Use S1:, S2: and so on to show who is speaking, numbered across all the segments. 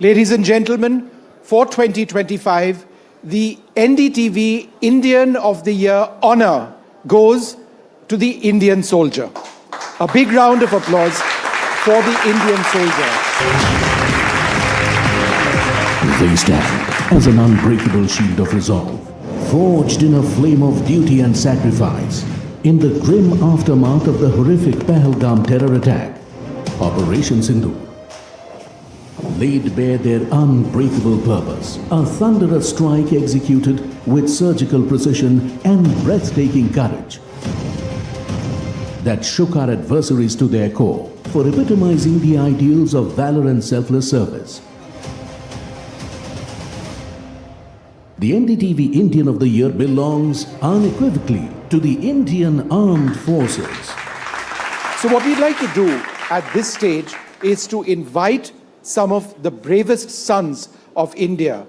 S1: Ladies and gentlemen, for 2025, the NDTV Indian of the Year honor goes to the Indian soldier. A big round of applause for the Indian soldier.
S2: They stand as an unbreakable shield of resolve, forged in a flame of duty and sacrifice. In the grim aftermath of the horrific Pahalgam terror attack, Operation Sindoor laid bare their unbreakable purpose, a thunderous strike executed with surgical precision and breathtaking courage that shook our adversaries to their core, for epitomizing the ideals of valor and selfless service. The NDTV Indian of the Year belongs unequivocally to the Indian Armed Forces.
S1: So what we'd like to do at this stage is to invite some of the bravest sons of India.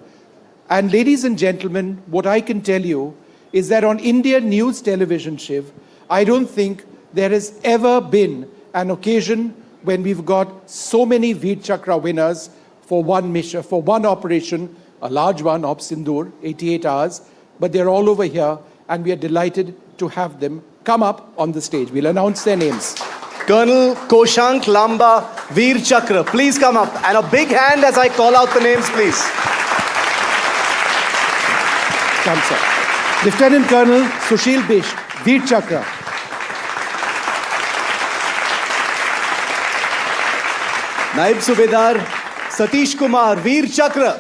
S1: And ladies and gentlemen, what I can tell you is that on Indian news television, Shiv, I don't think there has ever been an occasion when we've got so many Veer Chakra winners for one mission, for one operation, a large one, Op Sindoor, 88 hours, but they're all over here and we are delighted to have them come up on the stage. We'll announce their names.
S3: Colonel Koshank Lamba, Veer Chakra, please come up. And a big hand as I call out the names, please.
S1: Come, sir. Lieutenant Colonel Sushil Bish, Veer Chakra.
S3: Naib Subedar Satish Kumar, Veer Chakra.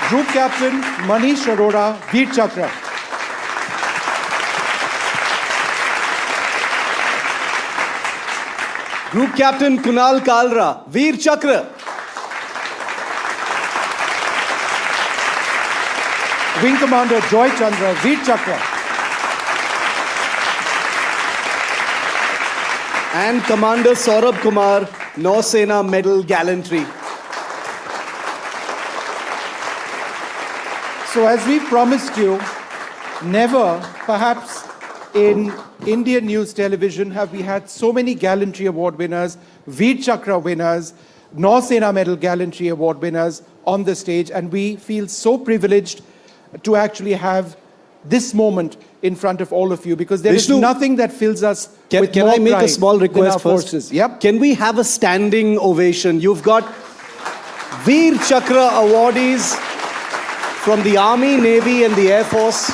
S1: Group Captain Manish Arora, Veer Chakra.
S3: Group Captain Kunal Kalra, Veer Chakra.
S1: Wing Commander Joy Chandra, Veer Chakra.
S3: And Commander Saurabh Kumar, Nausena Medal Gallantry.
S1: So as we promised you, never, perhaps in Indian news television have we had so many Gallantry Award winners, Veer Chakra winners, Nausena Medal Gallantry Award winners on the stage, and we feel so privileged to actually have this moment in front of all of you, because there
S3: Vishnu,
S1: is nothing that fills us with
S3: Can
S1: more
S3: I make
S1: pride
S3: a small
S1: than
S3: request
S1: our
S3: first?
S1: forces. Yep.
S3: Can we have a standing ovation? You've got Veer Chakra awardees from the Army, Navy and the Air Force.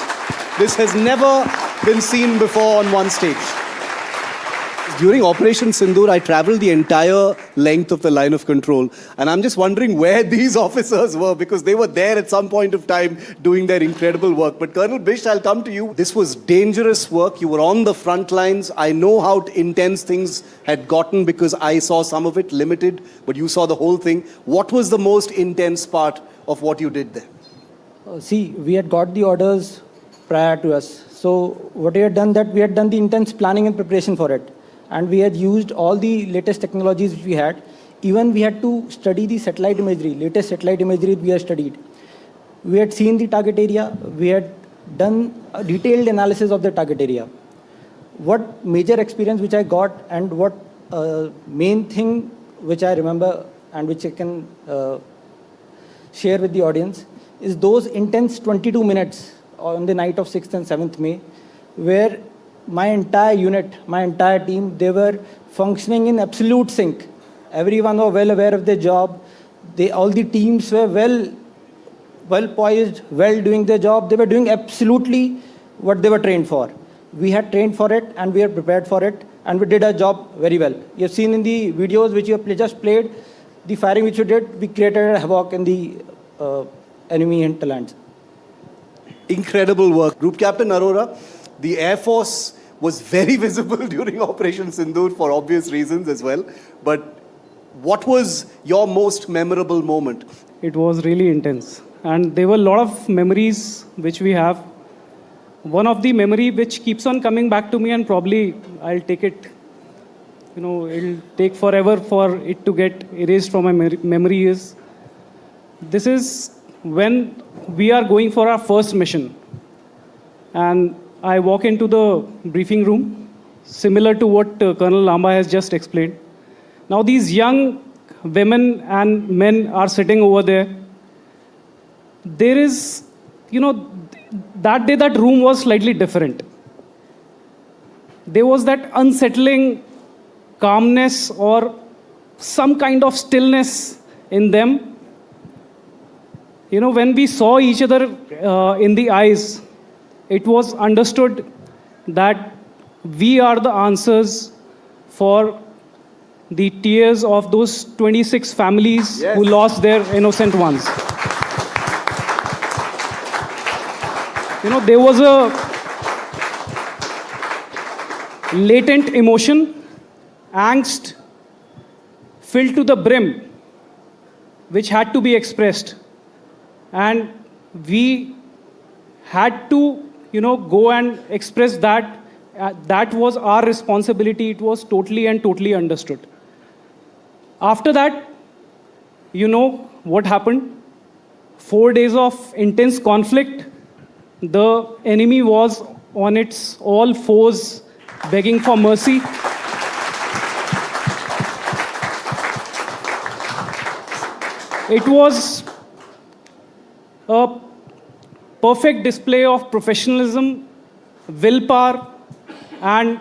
S3: This has never been seen before on one stage. During Operation Sindoor, I traveled the entire length of the line of control. And I'm just wondering where these officers were, because they were there at some point of time doing their incredible work. But Colonel Bish, I'll come to you. This was dangerous work. You were on the front lines. I know how intense things had gotten because I saw some of it limited, but you saw the whole thing. What was the most intense part of what you did there?
S4: See, we had got the orders prior to us. So what we had done, that we had done the intense planning and preparation for it. And we had used all the latest technologies which we had. Even we had to study the satellite imagery, latest satellite imagery we had studied. We had seen the target area. We had done a detailed analysis of the target area. What major experience which I got, and what main thing which I remember and which I can share with the audience, is those intense 22 minutes on the night of 6th and 7th May, where my entire unit, my entire team, they were functioning in absolute sync. Everyone was well aware of their job. All the teams were well poised, well doing their job. They were doing absolutely what they were trained for. We had trained for it and we were prepared for it, and we did our job very well. You have seen in the videos which you have just played, the firing which we did, we created a havoc in the enemy hinterlands.
S3: Incredible work. Group Captain Arora, the Air Force was very visible during Operation Sindoor for obvious reasons as well. But what was your most memorable moment?
S5: It was really intense. And there were a lot of memories which we have. One of the memory which keeps on coming back to me, and probably I'll take it, it'll take forever for it to get erased from my memory, is this is when we are going for our first mission. And I walk into the briefing room similar to what Colonel Lamba has just explained. Now, these young women and men are sitting over there. There is, that day that room was slightly different. There was that unsettling calmness or some kind of stillness in them. When we saw each other in the eyes, it was understood that we are the answers for the tears of those 26 families who lost their innocent ones. There was a latent emotion, angst, filled to the brim, which had to be expressed. And we had to, go and express that. That was our responsibility. It was totally and totally understood. After that, what happened? 4 days of intense conflict. The enemy was on its all fours, begging for mercy. It was a perfect display of professionalism, willpower, and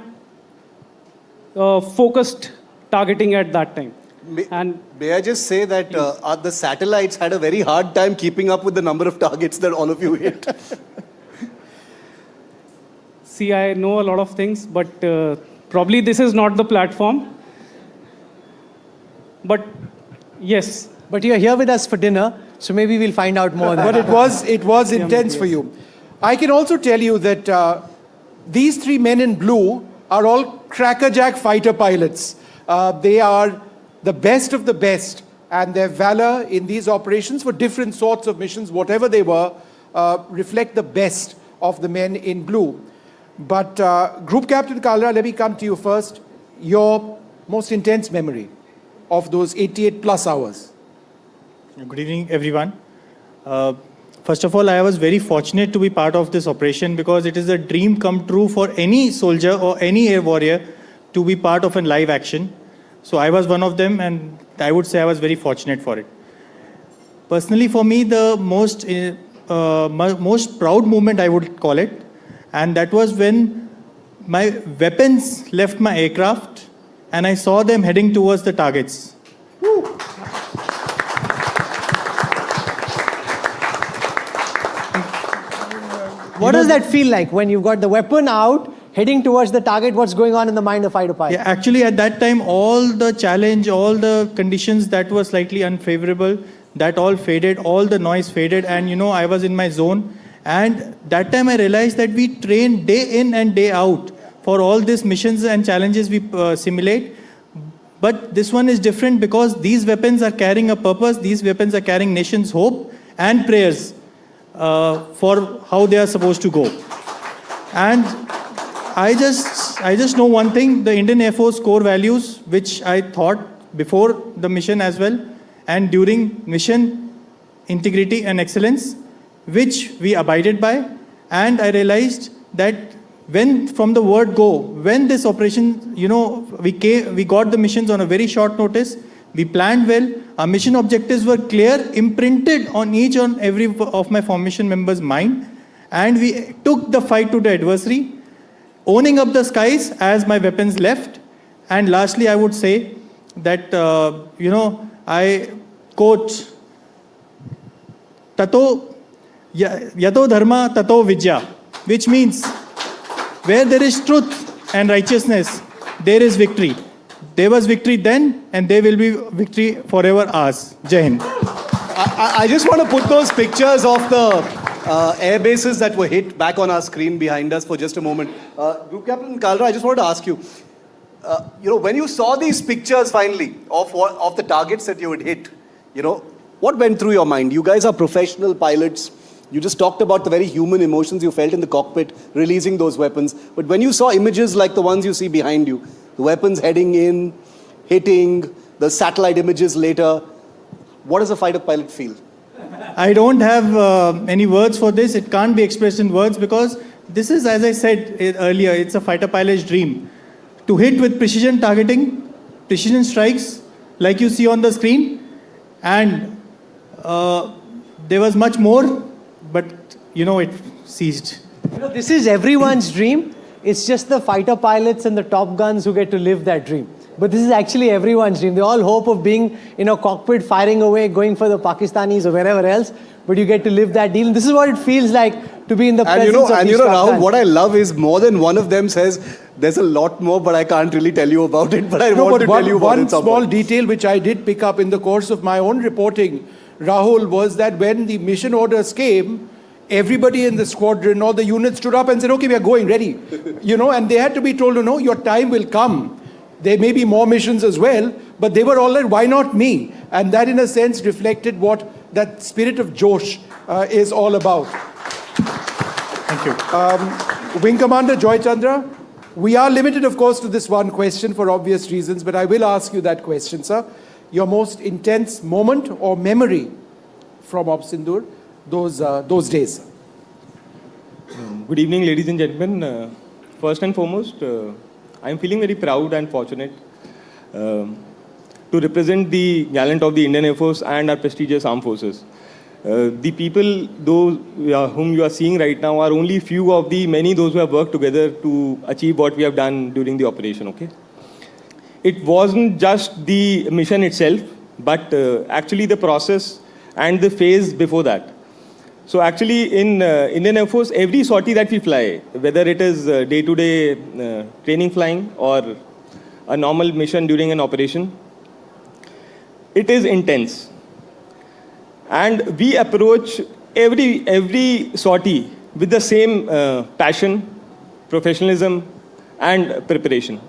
S5: focused targeting at that time.
S3: May I just say that the satellites had a very hard time keeping up with the number of targets that all of you hit.
S5: See, I know a lot of things, but probably this is not the platform. But yes.
S6: But you're here with us for dinner, so maybe we'll find out more.
S1: But it was intense for you. I can also tell you that these three men in blue are all crackerjack fighter pilots. They are the best of the best, and their valor in these operations for different sorts of missions, whatever they were, reflect the best of the men in blue. But Group Captain Kalra, let me come to you first. Your most intense memory of those 88 plus hours.
S7: Good evening, everyone. First of all, I was very fortunate to be part of this operation because it is a dream come true for any soldier or any air warrior to be part of a live action. So I was one of them, and I would say I was very fortunate for it. Personally, for me, the most proud moment, I would call it, and that was when my weapons left my aircraft and I saw them heading towards the targets. Woo.
S6: What does that feel like when you've got the weapon out, heading towards the target? What's going on in the mind of fighter pilot?
S7: Yeah, actually, at that time, all the challenge, all the conditions that were slightly unfavorable, that all faded, all the noise faded, and I was in my zone. And that time I realized that we train day in and day out for all these missions and challenges we simulate. But this one is different because these weapons are carrying a purpose. These weapons are carrying nation's hope and prayers for how they are supposed to go. And I just know one thing, the Indian Air Force core values, which I thought before the mission as well, and during mission, integrity and excellence, which we abided by. And I realized that when from the word go, when this operation, we got the missions on a very short notice, we planned well, our mission objectives were clear, imprinted on each and every of my formation members' mind, and we took the fight to the adversary, owning up the skies as my weapons left. And lastly, I would say that, I quote, Tato Yato Dharma Tato Vidya, which means where there is truth and righteousness, there is victory. There was victory then, and there will be victory forever ours. Jai Hind.
S3: I just want to put those pictures of the air bases that were hit back on our screen behind us for just a moment. Group Captain Kalra, I just wanted to ask you, when you saw these pictures finally of the targets that you had hit, what went through your mind? You guys are professional pilots. You just talked about the very human emotions you felt in the cockpit, releasing those weapons. But when you saw images like the ones you see behind you, the weapons heading in, hitting, the satellite images later, what does a fighter pilot feel?
S7: I don't have any words for this. It can't be expressed in words because this is, as I said earlier, it's a fighter pilot's dream. to hit with precision targeting, precision strikes, like you see on the screen. And there was much more, but it ceased.
S6: This is everyone's dream. It's just the fighter pilots and the Top Guns who get to live that dream. But this is actually everyone's dream. They all hope of being in a cockpit, firing away, going for the Pakistanis or wherever else. But you get to live that deal. And this is what it feels like to be in the presence of these Top
S3: Rahul,
S6: Guns.
S3: what I love is more than one of them says, there's a lot more, but I can't really tell you about it. But I want to tell you about it.
S1: One small detail which I did pick up in the course of my own reporting, Rahul, was that when the mission orders came, everybody in the squadron, all the units stood up and said, okay, we are going, ready. And they had to be told, no, your time will come. There may be more missions as well, but they were all like, why not me? And that in a sense reflected what that spirit of Josh is all about.
S7: Thank you.
S1: Wing Commander Joy Chandra, we are limited, of course, to this one question for obvious reasons, but I will ask you that question, sir. Your most intense moment or memory from Operation Sindoor, those days.
S8: Good evening, ladies and gentlemen. First and foremost, I am feeling very proud and fortunate to represent the gallant of the Indian Air Force and our prestigious armed forces. The people, those whom you are seeing right now, are only few of the many those who have worked together to achieve what we have done during the operation. Okay, it wasn't just the mission itself, but actually the process and the phase before that. So actually in Indian Air Force, every sortie that we fly, whether it is day-to-day training flying or a normal mission during an operation, it is intense. And we approach every sortie with the same passion, professionalism and preparation.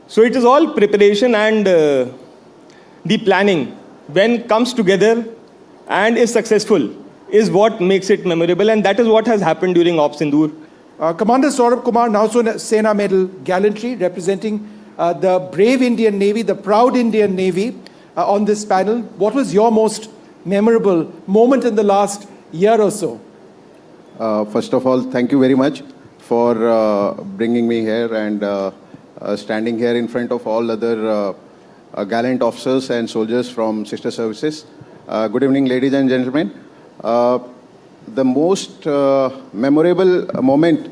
S8: So it is all preparation and the planning when comes together and is successful is what makes it memorable, and that is what has happened during Operation Sindoor.
S1: Commander Saurabh Kumar, Nausea Sena Medal Gallantry, representing the brave Indian Navy, the proud Indian Navy on this panel. What was your most memorable moment in the last year or so?
S9: First of all, thank you very much for bringing me here and standing here in front of all other gallant officers and soldiers from sister services. Good evening, ladies and gentlemen. The most memorable moment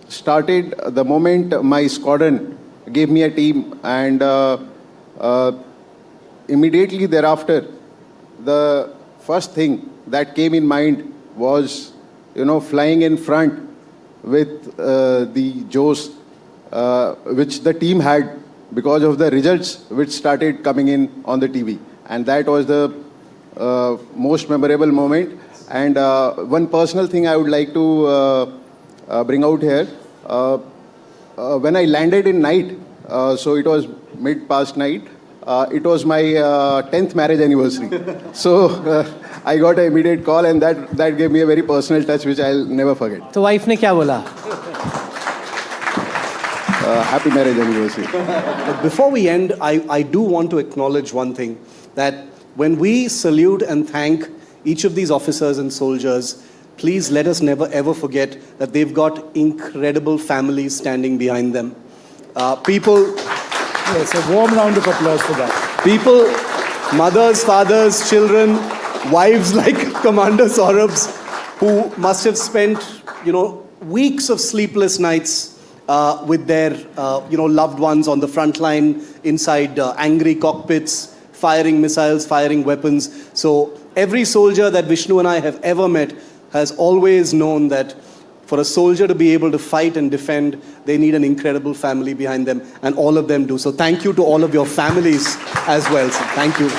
S9: started the moment my squadron gave me a team, and immediately thereafter, the first thing that came in mind was, flying in front with the Josh which the team had because of the results which started coming in on the TV. And that was the most memorable moment. And one personal thing I would like to bring out here. When I landed in night, so it was mid-past night, it was my 10th marriage anniversary. So I got an immediate call, and that gave me a very personal touch which I'll never forget.
S6: So wife ne kya bola?
S9: Happy marriage anniversary.
S3: But before we end, I do want to acknowledge one thing, that when we salute and thank each of these officers and soldiers, please let us never ever forget that they've got incredible families standing behind them.
S1: Yes, a warm round of applause for that.
S3: People, mothers, fathers, children, wives like Commander Saurabh's, who must have spent, weeks of sleepless nights with their, loved ones on the front line, inside angry cockpits, firing missiles, firing weapons. So every soldier that Vishnu and I have ever met has always known that for a soldier to be able to fight and defend, they need an incredible family behind them, and all of them do. So thank you to all of your families as well. So thank you.